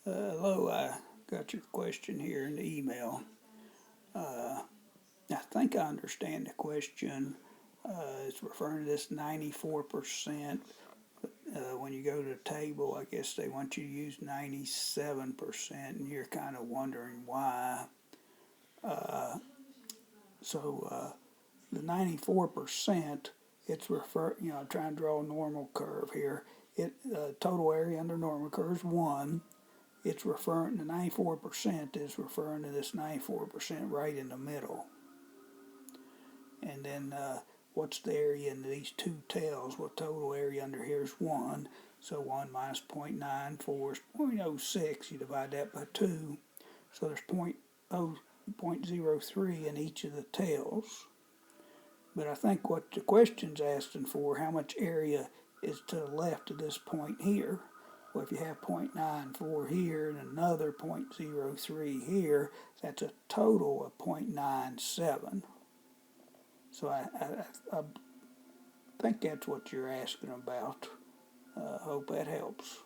Hello, I got your question here in the email. Uh, I think I understand the question. It's referring to this 94%. When you go to the table, I guess they want you to use 97%, and you're kind of wondering why. Uh, so the 94%, it's I'm trying to draw a normal curve here. Total area under normal curve is 1. It's referring to 94% is referring to this 94% right in the middle. And then what's the area in these two tails? Well, total area under here is 1. So 1 minus 0.94 is 0.06. You divide that by 2. So there's 0.03 in each of the tails. But I think what the question's asking for, how much area is to the left of this point here? Well, if you have 0.94 here and another 0.03 here, that's a total of 0.97. So I think that's what you're asking about. I hope that helps.